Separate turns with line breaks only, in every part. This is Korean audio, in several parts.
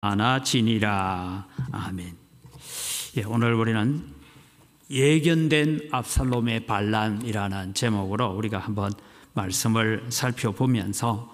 많아지니라. 아멘. 오늘 우리는 예견된 압살롬의 반란이라는 제목으로 우리가 한번 말씀을 살펴보면서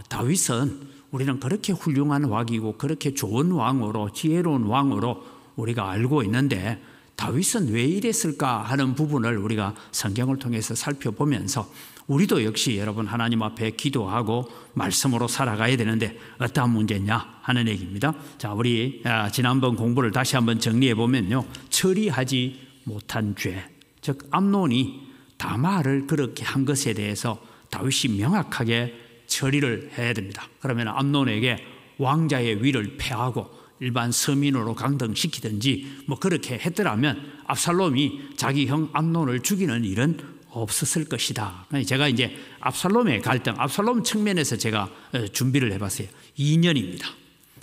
다윗은 우리는 그렇게 훌륭한 왕이고 그렇게 좋은 왕으로, 지혜로운 왕으로 우리가 알고 있는데 다윗은 왜 이랬을까 하는 부분을 우리가 성경을 통해서 살펴보면서 우리도 역시 여러분 하나님 앞에 기도하고 말씀으로 살아가야 되는데 어떠한 문제냐 하는 얘기입니다. 자, 우리 지난번 공부를 다시 한번 정리해 보면요, 처리하지 못한 죄, 즉 암논이 다말을 그렇게 한 것에 대해서 다윗이 명확하게 처리를 해야 됩니다. 그러면 암논에게 왕자의 위를 폐하고 일반 서민으로 강등시키든지 그렇게 했더라면 압살롬이 자기 형 암논을 죽이는 일은 없었을 것이다. 제가 이제 압살롬의 갈등, 압살롬 측면에서 제가 준비를 해봤어요. 2년입니다.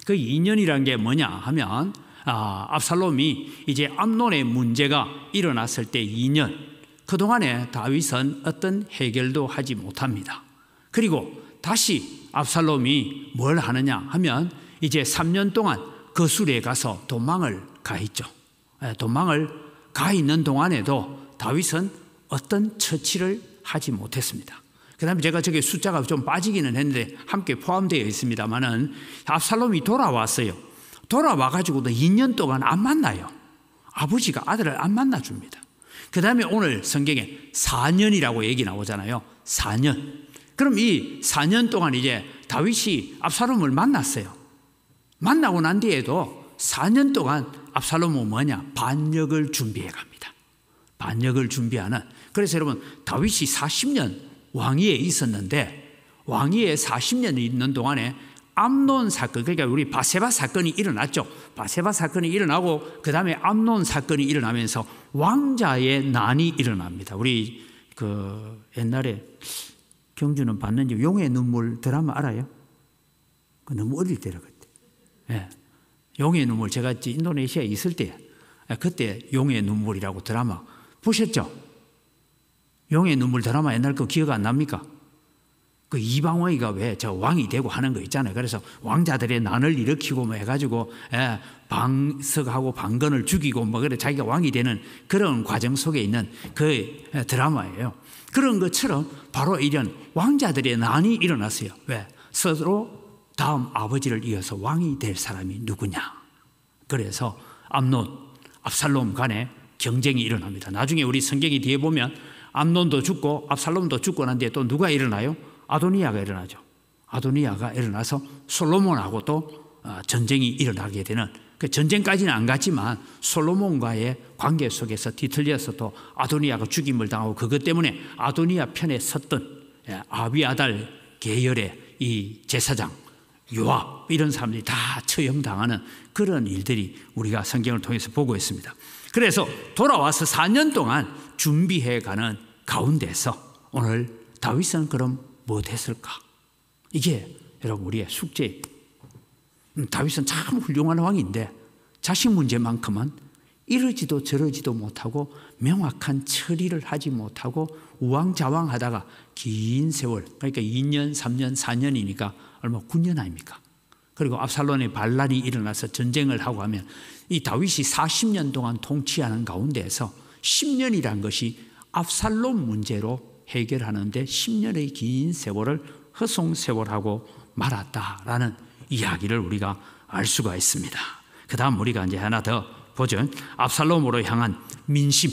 그 2년이란 게 뭐냐 하면 압살롬이 이제 암논의 문제가 일어났을 때 2년, 그동안에 다윗은 어떤 해결도 하지 못합니다. 그리고 다시 압살롬이 뭘 하느냐 하면 이제 3년 동안 거술에 가서 도망을 가 있죠. 도망을 가 있는 동안에도 다윗은 어떤 처치를 하지 못했습니다. 그 다음에 제가 저게 숫자가 좀 빠지기는 했는데 함께 포함되어 있습니다만은 압살롬이 돌아왔어요. 돌아와가지고도 2년 동안 안 만나요. 아버지가 아들을 안 만나줍니다. 그 다음에 오늘 성경에 4년이라고 얘기 나오잖아요. 4년. 그럼 이 4년 동안 이제 다윗이 압살롬을 만났어요. 만나고 난 뒤에도 4년 동안 압살롬은 뭐냐? 반역을 준비해 갑니다. 반역을 준비하는. 그래서 여러분, 다윗이 40년 왕위에 있었는데 왕위에 40년이 있는 동안에 암논 사건, 그러니까 우리 바세바 사건이 일어났죠. 바세바 사건이 일어나고 그 다음에 암논 사건이 일어나면서 왕자의 난이 일어납니다. 우리 옛날에 경주는 봤는지 용의 눈물 드라마 알아요? 너무 어릴 때라 그때. 예. 용의 눈물, 제가 인도네시아에 있을 때 그때 용의 눈물이라고 드라마 보셨죠? 용의 눈물 드라마 옛날 거 기억 안 납니까? 그 이방원이가 왜 저 왕이 되고 하는 거 있잖아요. 그래서 왕자들의 난을 일으키고 해가지고 방석하고 방건을 죽이고 그래 자기가 왕이 되는 그런 과정 속에 있는 그 드라마예요. 그런 것처럼 바로 이런 왕자들의 난이 일어났어요. 왜? 서로 다음 아버지를 이어서 왕이 될 사람이 누구냐. 그래서 암논, 압살롬 간에 경쟁이 일어납니다. 나중에 우리 성경이 뒤에 보면 암논도 죽고 압살롬도 죽고 난 뒤에 또 누가 일어나요? 아도니아가 일어나죠. 아도니아가 일어나서 솔로몬하고 또 전쟁이 일어나게 되는, 그 전쟁까지는 안 갔지만 솔로몬과의 관계 속에서 뒤틀려서 또 아도니아가 죽임을 당하고 그것 때문에 아도니아 편에 섰던 아비아달 계열의 이 제사장 요압 이런 사람들이 다 처형당하는 그런 일들이 우리가 성경을 통해서 보고 있습니다. 그래서 돌아와서 4년 동안 준비해가는 가운데서 오늘 다윗은 그럼 무엇했을까? 이게 여러분 우리의 숙제. 다윗은 참 훌륭한 왕인데 자식 문제만큼은 이러지도 저러지도 못하고 명확한 처리를 하지 못하고 우왕좌왕하다가 긴 세월, 그러니까 2년, 3년, 4년이니까 얼마 9년 아닙니까? 그리고 압살롬의 반란이 일어나서 전쟁을 하고 하면 이 다윗이 40년 동안 통치하는 가운데에서 10년이란 것이 압살롬 문제로 해결하는데 10년의 긴 세월을 허송세월하고 말았다라는 이야기를 우리가 알 수가 있습니다. 그 다음 우리가 이제 하나 더 보죠. 압살롬으로 향한 민심.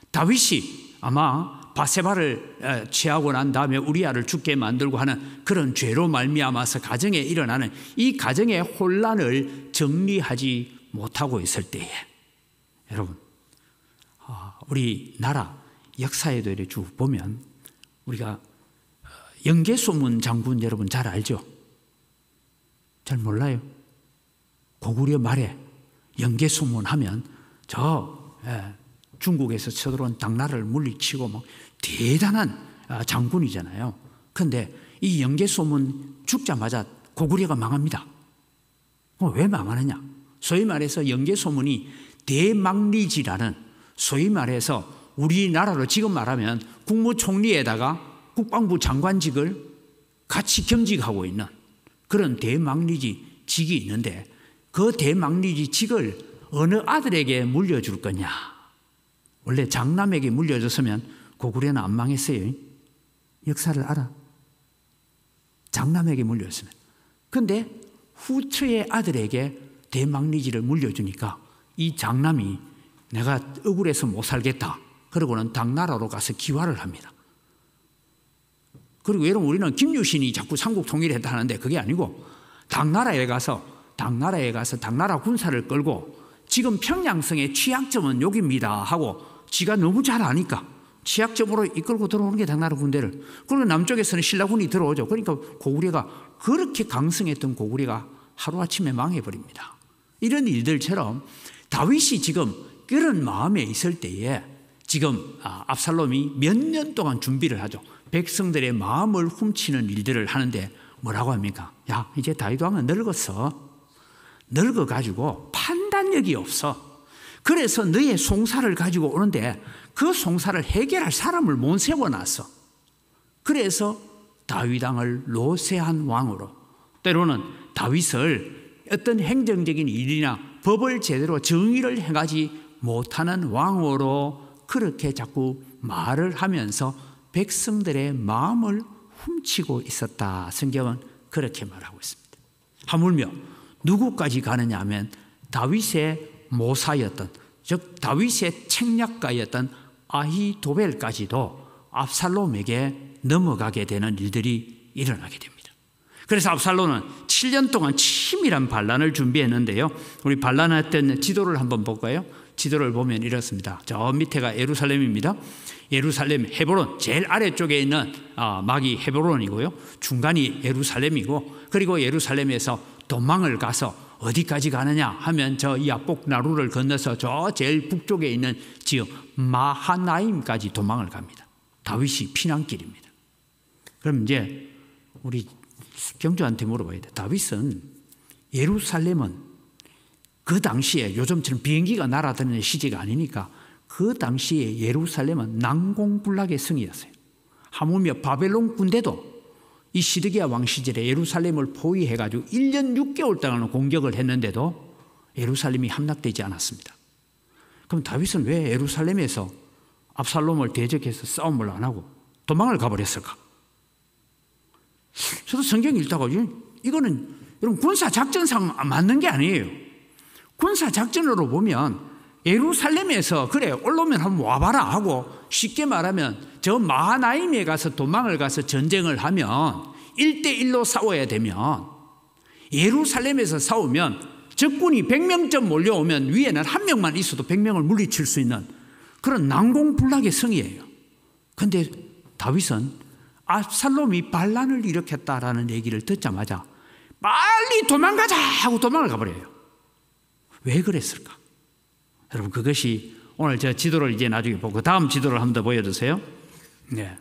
다윗이 아마 바세바를 취하고 난 다음에 우리아를 죽게 만들고 하는 그런 죄로 말미암아서 가정에 일어나는 이 가정의 혼란을 정리하지 못하고 있을 때에 여러분, 우리나라 역사에도 이렇게 쭉 보면 우리가 영계소문 장군 여러분 잘 알죠? 잘 몰라요? 고구려 말에 영계소문 하면 중국에서 쳐들어온 당나라를 물리치고 대단한 장군이잖아요. 그런데 이 영계소문 죽자마자 고구려가 망합니다. 왜 망하느냐? 소위 말해서 영계소문이 대망리지라는, 소위 말해서 우리나라로 지금 말하면 국무총리에다가 국방부 장관직을 같이 겸직하고 있는 그런 대망리지 직이 있는데 그 대망리지 직을 어느 아들에게 물려줄 거냐. 원래 장남에게 물려줬으면 고구려는 안 망했어요. 역사를 알아. 장남에게 물려줬으면. 근데 후처의 아들에게 대망리지를 물려주니까 이 장남이 내가 억울해서 못 살겠다. 그러고는 당나라로 가서 기화를 합니다. 그리고 여러분 우리는 김유신이 자꾸 삼국 통일을 했다 하는데 그게 아니고 당나라에 가서 당나라 군사를 끌고 지금 평양성의 취약점은 여기입니다 하고 지가 너무 잘 아니까 취약점으로 이끌고 들어오는 게 당나라 군대를. 그리고 남쪽에서는 신라군이 들어오죠. 그러니까 고구려가 그렇게 강성했던 고구려가 하루아침에 망해버립니다. 이런 일들처럼 다윗이 지금 그런 마음에 있을 때에 지금 압살롬이 몇 년 동안 준비를 하죠. 백성들의 마음을 훔치는 일들을 하는데 뭐라고 합니까? 야, 이제 다윗 왕은 늙었어. 늙어가지고 판단력이 없어. 그래서 너의 송사를 가지고 오는데 그 송사를 해결할 사람을 못 세워놨어. 그래서 다윗 왕을 노쇠한 왕으로, 때로는 다윗을 어떤 행정적인 일이나 법을 제대로 정의를 행하지 못하는 왕으로 그렇게 자꾸 말을 하면서 백성들의 마음을 훔치고 있었다. 성경은 그렇게 말하고 있습니다. 하물며 누구까지 가느냐 하면 다윗의 모사였던, 즉 다윗의 책략가였던 아히도벨까지도 압살롬에게 넘어가게 되는 일들이 일어나게 됩니다. 그래서 압살롬은 7년 동안 치밀한 반란을 준비했는데요. 우리 반란했던 지도를 한번 볼까요? 지도를 보면 이렇습니다. 저 밑에가 예루살렘입니다. 예루살렘 헤브론, 제일 아래쪽에 있는 막이 헤브론이고요. 중간이 예루살렘이고, 그리고 예루살렘에서 도망을 가서 어디까지 가느냐 하면 저 야복 나루를 건너서 저 제일 북쪽에 있는 지역 마하나임까지 도망을 갑니다. 다윗이 피난길입니다. 그럼 이제 우리 경주한테 물어봐야 돼. 다윗은 예루살렘은 그 당시에 요즘처럼 비행기가 날아다니는 시대가 아니니까 그 당시에 예루살렘은 난공불락의 성이었어요. 하물며 바벨론 군대도 이 시드기야 왕 시절에 예루살렘을 포위해가지고 1년 6개월 동안 공격을 했는데도 예루살렘이 함락되지 않았습니다. 그럼 다윗은 왜 예루살렘에서 압살롬을 대적해서 싸움을 안 하고 도망을 가버렸을까? 저도 성경 읽다가 이거는 여러분 군사작전상 맞는 게 아니에요. 군사작전으로 보면 예루살렘에서 그래 올라오면 한번 와봐라 하고 쉽게 말하면 저 마하나임에 가서 도망을 가서 전쟁을 하면 1대1로 싸워야 되면 예루살렘에서 싸우면 적군이 100명쯤 몰려오면 위에는 한 명만 있어도 100명을 물리칠 수 있는 그런 난공불락의 성이에요. 그런데 다윗은 압살롬이 반란을 일으켰다라는 얘기를 듣자마자 빨리 도망가자 하고 도망을 가버려요. 왜 그랬을까? 여러분 그것이 오늘 제가 지도를 이제 나중에 보고 다음 지도를 한번 더 보여주세요. 네,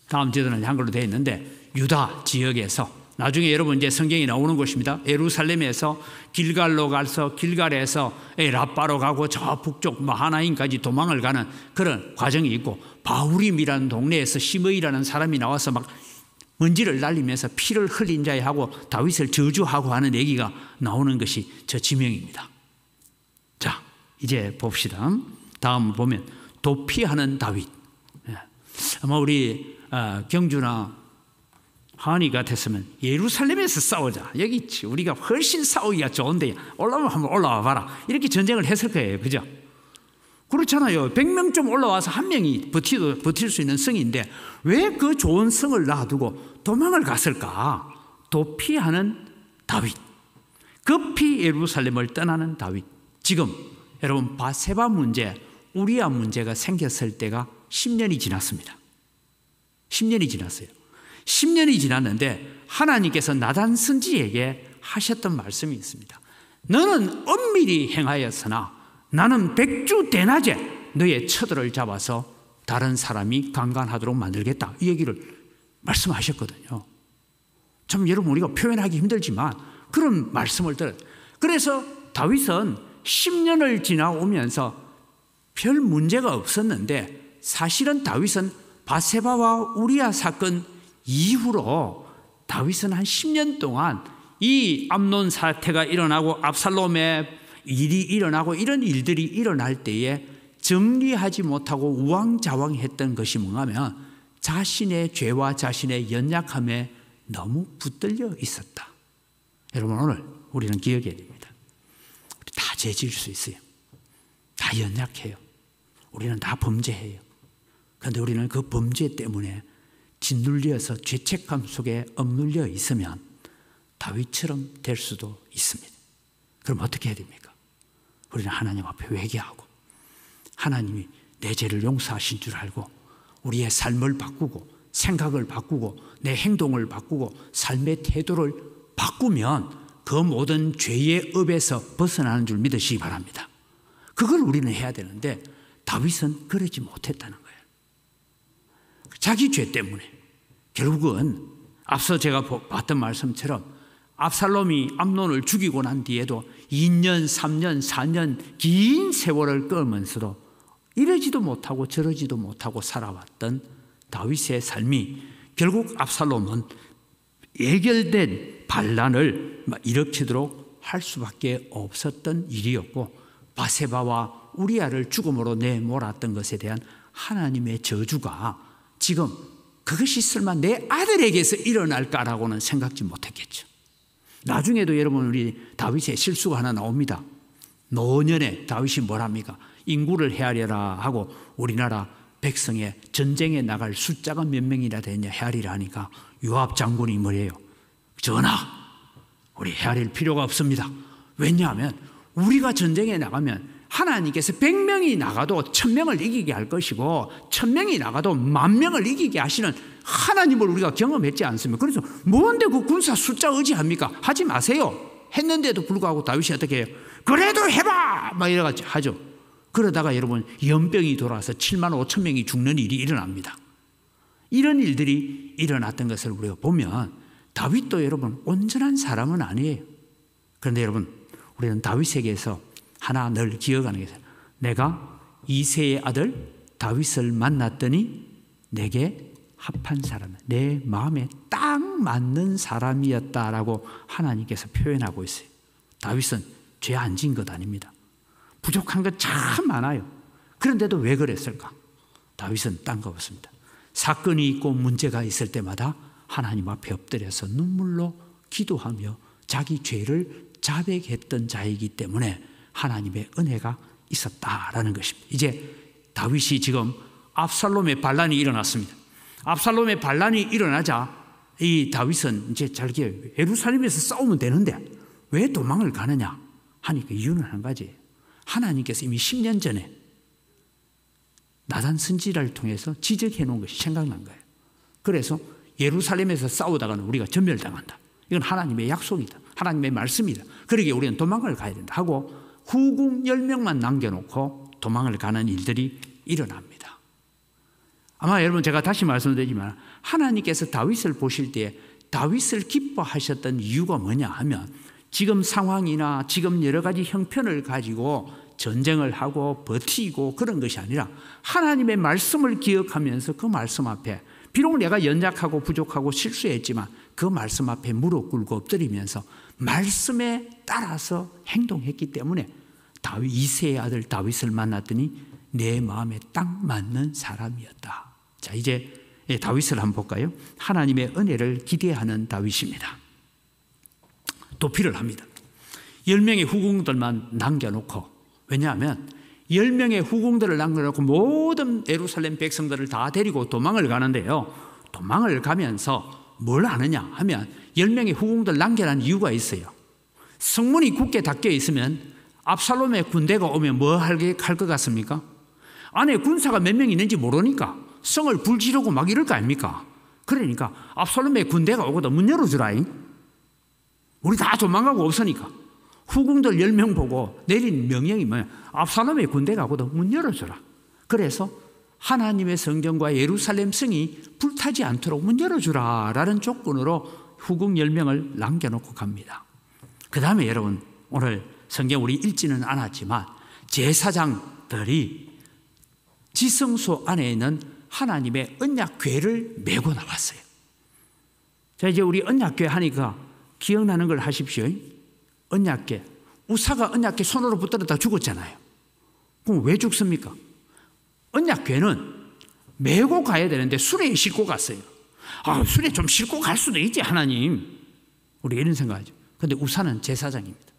다음 지도는 한글로 되어 있는데 유다 지역에서 나중에 여러분 이제 성경이 나오는 곳입니다. 예루살렘에서 길갈로 가서 길갈에서 라빠로 가고 저 북쪽 마하나임까지 도망을 가는 그런 과정이 있고 바후림이라는 동네에서 시므이라는 사람이 나와서 막 먼지를 날리면서 피를 흘린 자에 하고 다윗을 저주하고 하는 얘기가 나오는 것이 저 지명입니다. 자, 이제 봅시다. 다음 보면 도피하는 다윗. 아마 우리 경주나 하은이 같았으면 예루살렘에서 싸우자. 여기 있지. 우리가 훨씬 싸우기가 좋은데 올라오면 한번 올라와 봐라. 이렇게 전쟁을 했을 거예요. 그죠? 그렇잖아요. 100명쯤 올라와서 한 명이 버틸 수 있는 성인데 왜 그 좋은 성을 놔두고 도망을 갔을까? 도피하는 다윗. 급히 예루살렘을 떠나는 다윗. 지금 여러분 바세바 문제, 우리아 문제가 생겼을 때가 10년이 지났습니다. 10년이 지났어요. 10년이 지났는데 하나님께서 나단 선지에게 하셨던 말씀이 있습니다. 너는 엄밀히 행하였으나 나는 백주대낮에 너의 처들을 잡아서 다른 사람이 강간하도록 만들겠다. 이 얘기를 말씀하셨거든요. 참 여러분 우리가 표현하기 힘들지만 그런 말씀을 들어요. 그래서 다윗은 10년을 지나오면서 별 문제가 없었는데 사실은 다윗은 바세바와 우리아 사건 이후로 다윗은 한 10년 동안 이 암논 사태가 일어나고 압살롬의 일이 일어나고 이런 일들이 일어날 때에 정리하지 못하고 우왕좌왕했던 것이 뭔가면 자신의 죄와 자신의 연약함에 너무 붙들려 있었다. 여러분, 오늘 우리는 기억해야 됩니다. 우리 다 죄 지을 수 있어요. 다 연약해요. 우리는 다 범죄해요. 그런데 우리는 그 범죄 때문에 짓눌려서 죄책감 속에 억눌려 있으면 다윗처럼 될 수도 있습니다. 그럼 어떻게 해야 됩니까? 우리는 하나님 앞에 회개하고 하나님이 내 죄를 용서하신 줄 알고 우리의 삶을 바꾸고 생각을 바꾸고 내 행동을 바꾸고 삶의 태도를 바꾸면 그 모든 죄의 업에서 벗어나는 줄 믿으시기 바랍니다. 그걸 우리는 해야 되는데 다윗은 그러지 못했다는 거예요. 자기 죄 때문에 결국은 앞서 제가 봤던 말씀처럼 압살롬이 암논을 죽이고 난 뒤에도 2년, 3년, 4년 긴 세월을 끌면서도 이러지도 못하고 저러지도 못하고 살아왔던 다윗의 삶이 결국 압살롬은 예결된 반란을 일으키도록 할 수밖에 없었던 일이었고 바세바와 우리아를 죽음으로 내몰았던 것에 대한 하나님의 저주가 지금 그것이 설마 내 아들에게서 일어날까라고는 생각지 못했겠죠. 나중에도 여러분 우리 다윗의 실수가 하나 나옵니다. 노년에 다윗이 뭘 합니까? 인구를 헤아려라 하고 우리나라 백성의 전쟁에 나갈 숫자가 몇 명이나 되냐 헤아리라 하니까 요압 장군이 뭐래요? 전하, 우리 헤아릴 필요가 없습니다. 왜냐하면 우리가 전쟁에 나가면 하나님께서 100명이 나가도 1000명을 이기게 할 것이고 1000명이 나가도 10,000명을 이기게 하시는 하나님을 우리가 경험했지 않습니까? 그래서 뭔데 그 군사 숫자 의지합니까? 하지 마세요. 했는데도 불구하고 다윗이 어떻게 해요? 그래도 해봐! 막 이래가지고 하죠. 그러다가 여러분 연병이 돌아와서 75,000명이 죽는 일이 일어납니다. 이런 일들이 일어났던 것을 우리가 보면 다윗도 여러분 온전한 사람은 아니에요. 그런데 여러분 우리는 다윗에게서 하나 늘 기억하는 게 있어요. 내가 이새의 아들 다윗을 만났더니 내게 합한 사람, 내 마음에 딱 맞는 사람이었다라고 하나님께서 표현하고 있어요. 다윗은 죄 안 지은 것 아닙니다. 부족한 것 참 많아요. 그런데도 왜 그랬을까? 다윗은 딴 거 없습니다. 사건이 있고 문제가 있을 때마다 하나님 앞에 엎드려서 눈물로 기도하며 자기 죄를 자백했던 자이기 때문에 하나님의 은혜가 있었다라는 것입니다. 이제 다윗이 지금 압살롬의 반란이 일어났습니다. 압살롬의 반란이 일어나자 이 다윗은 이제 잘 기억해요. 예루살렘에서 싸우면 되는데 왜 도망을 가느냐 하니까 이유는 한 가지예요. 하나님께서 이미 10년 전에 나단 선지자를 통해서 지적해 놓은 것이 생각난 거예요. 그래서 예루살렘에서 싸우다가는 우리가 전멸당한다. 이건 하나님의 약속이다. 하나님의 말씀이다. 그러기에 우리는 도망을 가야 된다 하고 후궁 10명만 남겨놓고 도망을 가는 일들이 일어납니다. 아마 여러분 제가 다시 말씀드리지만 하나님께서 다윗을 보실 때 다윗을 기뻐하셨던 이유가 뭐냐 하면 지금 상황이나 지금 여러 가지 형편을 가지고 전쟁을 하고 버티고 그런 것이 아니라 하나님의 말씀을 기억하면서 그 말씀 앞에 비록 내가 연약하고 부족하고 실수했지만 그 말씀 앞에 무릎 꿇고 엎드리면서 말씀에 따라서 행동했기 때문에 다윗 이새의 아들 다윗을 만났더니 내 마음에 딱 맞는 사람이었다. 자, 이제 다윗을 한번 볼까요? 하나님의 은혜를 기대하는 다윗입니다. 도피를 합니다. 10명의 후궁들만 남겨놓고, 왜냐하면 10명의 후궁들을 남겨놓고 모든 예루살렘 백성들을 다 데리고 도망을 가는데요. 도망을 가면서 뭘 하느냐 하면 10명의 후궁들 남겨놓은 이유가 있어요. 성문이 굳게 닫혀 있으면 압살롬의 군대가 오면 뭐 할 것 같습니까? 안에 군사가 몇 명 있는지 모르니까 성을 불지르고 막 이럴 거 아닙니까? 그러니까 압살롬의 군대가 오거든 문 열어주라잉. 우리 다 도망가고 없으니까. 후궁들 10명 보고 내린 명령이 뭐야? 압살롬의 군대가 오거든 문 열어주라. 그래서 하나님의 성전과 예루살렘 성이 불타지 않도록 문 열어주라라는 조건으로 후궁 10명을 남겨놓고 갑니다. 그 다음에 여러분 오늘 성경 우리 읽지는 않았지만 제사장들이 지성소 안에 있는 하나님의 언약궤를 메고 나왔어요. 자, 이제 우리 언약궤 하니까 기억나는 걸 하십시오. 언약궤, 우사가 언약궤 손으로 붙들었다 죽었잖아요. 그럼 왜 죽습니까? 언약궤는 메고 가야 되는데 수레에 싣고 갔어요. 수레 좀 싣고 갈 수도 있지 하나님. 우리가 이런 생각하죠. 그런데 우사는 제사장입니다.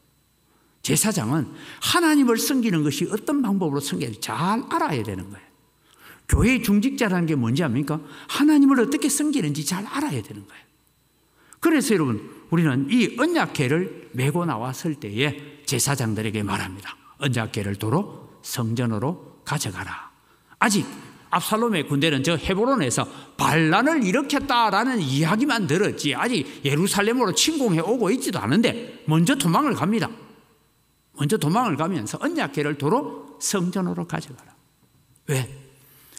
제사장은 하나님을 섬기는 것이 어떤 방법으로 섬기는지 잘 알아야 되는 거예요. 교회의 중직자라는 게 뭔지 압니까? 하나님을 어떻게 섬기는지 잘 알아야 되는 거예요. 그래서 여러분, 우리는 이 언약궤를 메고 나왔을 때에 제사장들에게 말합니다. 언약궤를 도로 성전으로 가져가라. 아직 압살롬의 군대는 저 헤브론에서 반란을 일으켰다라는 이야기만 들었지 아직 예루살렘으로 침공해 오고 있지도 않은데 먼저 도망을 갑니다. 먼저 도망을 가면서 언약궤를 도로 성전으로 가져가라. 왜?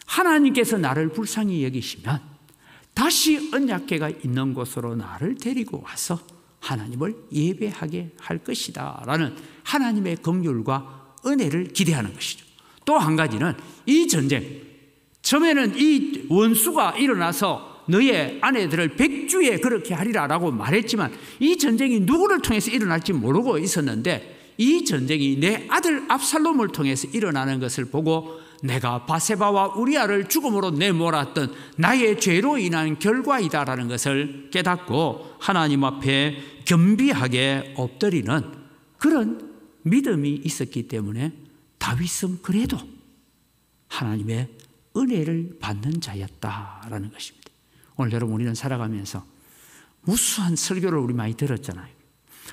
하나님께서 나를 불쌍히 여기시면 다시 언약궤가 있는 곳으로 나를 데리고 와서 하나님을 예배하게 할 것이다 라는 하나님의 긍휼과 은혜를 기대하는 것이죠. 또 한 가지는 이 전쟁, 처음에는 이 원수가 일어나서 너의 아내들을 백주에 그렇게 하리라 라고 말했지만 이 전쟁이 누구를 통해서 일어날지 모르고 있었는데 이 전쟁이 내 아들 압살롬을 통해서 일어나는 것을 보고 내가 바세바와 우리아를 죽음으로 내몰았던 나의 죄로 인한 결과이다라는 것을 깨닫고 하나님 앞에 겸비하게 엎드리는 그런 믿음이 있었기 때문에 다윗은 그래도 하나님의 은혜를 받는 자였다라는 것입니다. 오늘 여러분, 우리는 살아가면서 무수한 설교를 우리 많이 들었잖아요.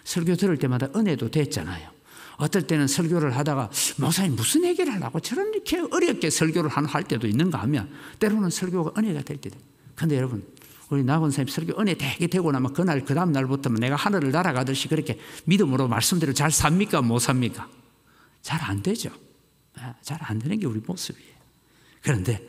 설교 들을 때마다 은혜도 됐잖아요. 어떨 때는 설교를 하다가 목사님 무슨 얘기를 하려고 저렇게 어렵게 설교를 할 때도 있는가 하면 때로는 설교가 은혜가 될 때도. 그런데 여러분, 우리 나건사님 설교 은혜 되게 되고 나면 그날 그 다음 날부터는 내가 하늘을 날아가듯이 그렇게 믿음으로 말씀대로 잘 삽니까? 못 삽니까? 잘 안 되죠. 잘 안 되는 게 우리 모습이에요. 그런데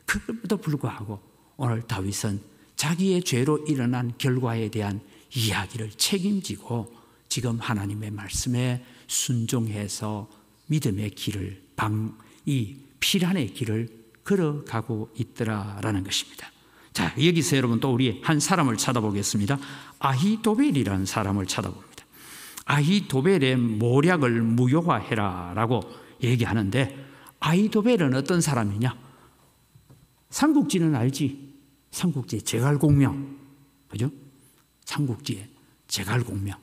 그럼에도 불구하고 오늘 다윗은 자기의 죄로 일어난 결과에 대한 이야기를 책임지고 지금 하나님의 말씀에 순종해서 믿음의 길을 이 피란의 길을 걸어가고 있더라라는 것입니다. 자, 여기서 여러분 또 우리 한 사람을 찾아보겠습니다. 아히도벨이라는 사람을 찾아봅니다. 아히도벨의 모략을 무효화해라라고 얘기하는데 아히도벨은 어떤 사람이냐? 삼국지는 알지? 삼국지의 제갈공명, 그죠? 삼국지의 제갈공명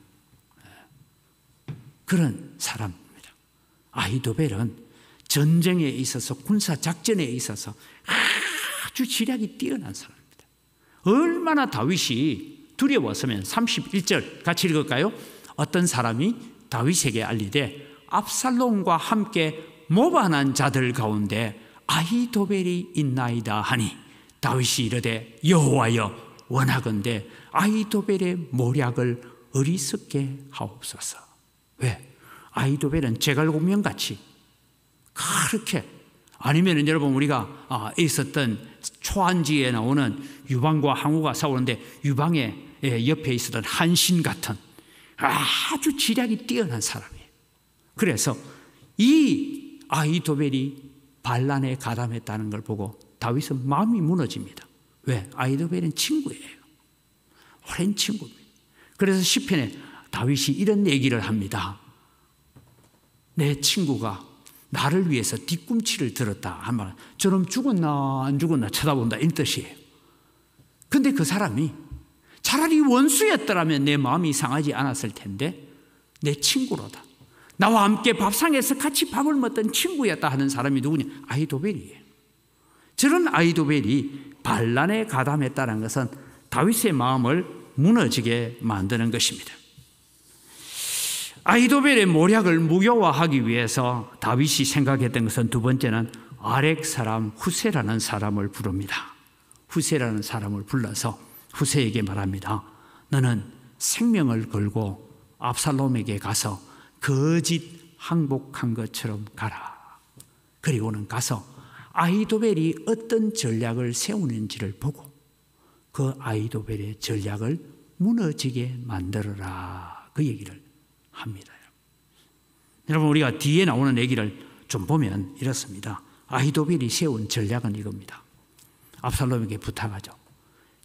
그런 사람입니다. 아히도벨은 전쟁에 있어서 군사 작전에 있어서 아주 지략이 뛰어난 사람입니다. 얼마나 다윗이 두려웠으면 31절 같이 읽을까요? 어떤 사람이 다윗에게 알리되 압살롬과 함께 모반한 자들 가운데 아히도벨이 있나이다 하니 다윗이 이르되 여호와여 원하건대 아히도벨의 모략을 어리석게 하옵소서. 왜? 아히도벨은 제갈공명같이 그렇게 아니면 여러분 우리가 있었던 초안지에 나오는 유방과 항우가 싸우는데 유방의 옆에 있었던 한신 같은 아주 지략이 뛰어난 사람이에요. 그래서 이 아히도벨이 반란에 가담했다는 걸 보고 다윗은 마음이 무너집니다. 왜? 아히도벨은 친구예요. 오랜 친구입니다. 그래서 시편에 다윗이 이런 얘기를 합니다. 내 친구가 나를 위해서 뒤꿈치를 들었다 하면 저놈 죽었나 안 죽었나 쳐다본다 이 뜻이에요. 그런데 그 사람이 차라리 원수였더라면 내 마음이 상하지 않았을 텐데 내 친구로다. 나와 함께 밥상에서 같이 밥을 먹던 친구였다 하는 사람이 누구냐? 아히도벨이에요. 저런 아히도벨이 반란에 가담했다는 것은 다윗의 마음을 무너지게 만드는 것입니다. 아히도벨의 모략을 무효화하기 위해서 다윗이 생각했던 것은 두 번째는 아렉 사람 후세라는 사람을 부릅니다. 후세라는 사람을 불러서 후세에게 말합니다. 너는 생명을 걸고 압살롬에게 가서 거짓 항복한 것처럼 가라. 그리고는 가서 아히도벨이 어떤 전략을 세우는지를 보고 그 아히도벨의 전략을 무너지게 만들어라. 그 얘기를 합니다. 여러분 우리가 뒤에 나오는 얘기를 좀 보면 이렇습니다. 아히도벨이 세운 전략은 이겁니다. 압살롬에게 부탁하죠.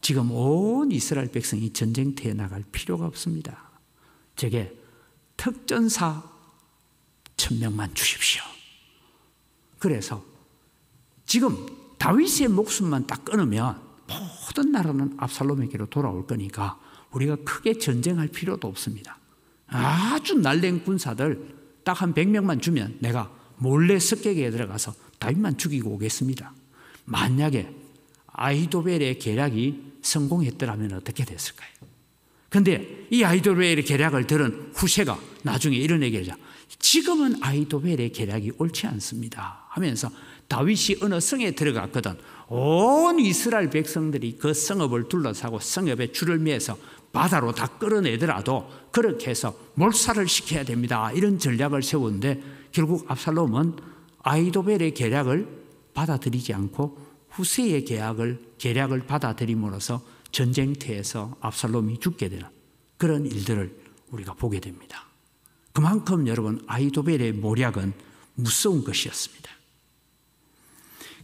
지금 온 이스라엘 백성이 전쟁터에 나갈 필요가 없습니다. 제게 특전사 1000명만 주십시오. 그래서 지금 다윗의 목숨만 딱 끊으면 모든 나라는 압살롬에게로 돌아올 거니까 우리가 크게 전쟁할 필요도 없습니다. 아주 날랭 군사들 딱 한 100명만 주면 내가 몰래 습격에 들어가서 다윗만 죽이고 오겠습니다. 만약에 아히도벨의 계략이 성공했더라면 어떻게 됐을까요? 그런데 이 아히도벨의 계략을 들은 후세가 나중에 이런 얘기를 하죠. 지금은 아히도벨의 계략이 옳지 않습니다 하면서 다윗이 어느 성에 들어갔거든 온 이스라엘 백성들이 그 성읍을 둘러싸고 성읍에 줄을 매서 바다로 다 끌어내더라도 그렇게 해서 몰살을 시켜야 됩니다. 이런 전략을 세우는데 결국 압살롬은 아히도벨의 계략을 받아들이지 않고 후세의 계략을 받아들임으로써 전쟁터에서 압살롬이 죽게 되는 그런 일들을 우리가 보게 됩니다. 그만큼 여러분 아히도벨의 모략은 무서운 것이었습니다.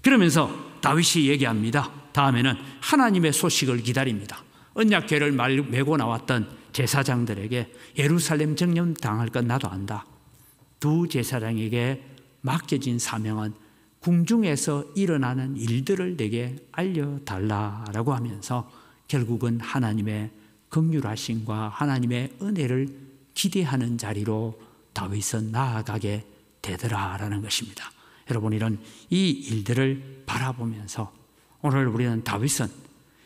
그러면서 다윗이 얘기합니다. 다음에는 하나님의 소식을 기다립니다. 언약궤를 메고 나왔던 제사장들에게 예루살렘 정령 당할 건 나도 안다. 두 제사장에게 맡겨진 사명은 궁중에서 일어나는 일들을 내게 알려달라라고 하면서 결국은 하나님의 긍휼하심과 하나님의 은혜를 기대하는 자리로 다윗은 나아가게 되더라라는 것입니다. 여러분 이런 이 일들을 바라보면서 오늘 우리는 다윗은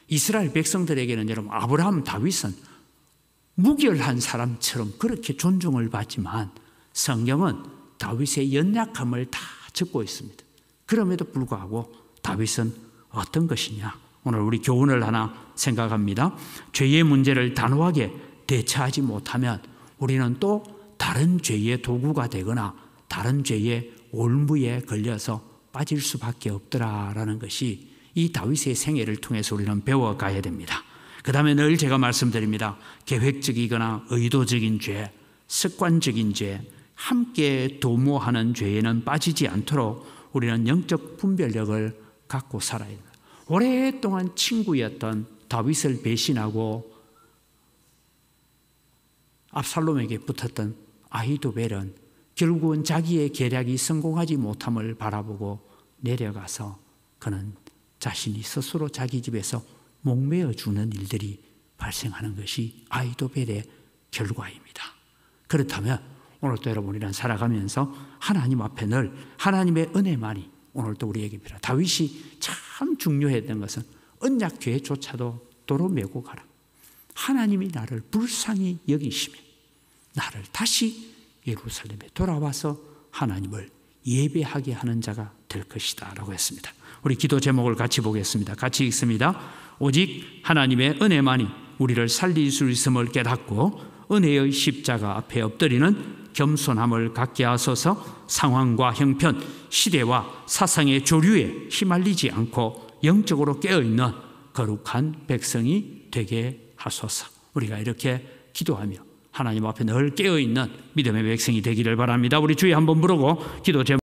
이스라엘 백성들에게는 여러분 아브라함 다윗은 무결한 사람처럼 그렇게 존중을 받지만 성경은 다윗의 연약함을 다 적고 있습니다. 그럼에도 불구하고 다윗은 어떤 것이냐? 오늘 우리 교훈을 하나 생각합니다. 죄의 문제를 단호하게 대처하지 못하면 우리는 또 다른 죄의 도구가 되거나 다른 죄의 올무에 걸려서 빠질 수밖에 없더라라는 것이 이 다윗의 생애를 통해서 우리는 배워가야 됩니다. 그 다음에 늘 제가 말씀드립니다. 계획적이거나 의도적인 죄, 습관적인 죄, 함께 도모하는 죄에는 빠지지 않도록 우리는 영적 분별력을 갖고 살아야 합니다. 오랫동안 친구였던 다윗을 배신하고 압살롬에게 붙었던 아히도벨은 결국은 자기의 계략이 성공하지 못함을 바라보고 내려가서 그는 자신이 스스로 자기 집에서 목매어 주는 일들이 발생하는 것이 아히도벨의 결과입니다. 그렇다면 오늘도 여러분이랑 살아가면서 하나님 앞에 늘 하나님의 은혜만이 오늘도 우리에게 필요하다. 다윗이 참 중요했던 것은 언약궤조차도 도로 메고 가라. 하나님이 나를 불쌍히 여기시면 나를 다시 예루살렘에 돌아와서 하나님을 예배하게 하는 자가 될 것이다 라고 했습니다. 우리 기도 제목을 같이 보겠습니다. 같이 읽습니다. 오직 하나님의 은혜만이 우리를 살릴 수 있음을 깨닫고 은혜의 십자가 앞에 엎드리는 겸손함을 갖게 하소서. 상황과 형편, 시대와 사상의 조류에 휘말리지 않고 영적으로 깨어있는 거룩한 백성이 되게 하소서. 우리가 이렇게 기도하며 하나님 앞에 늘 깨어있는 믿음의 백성이 되기를 바랍니다. 우리 주에 한번 부르고 기도 제목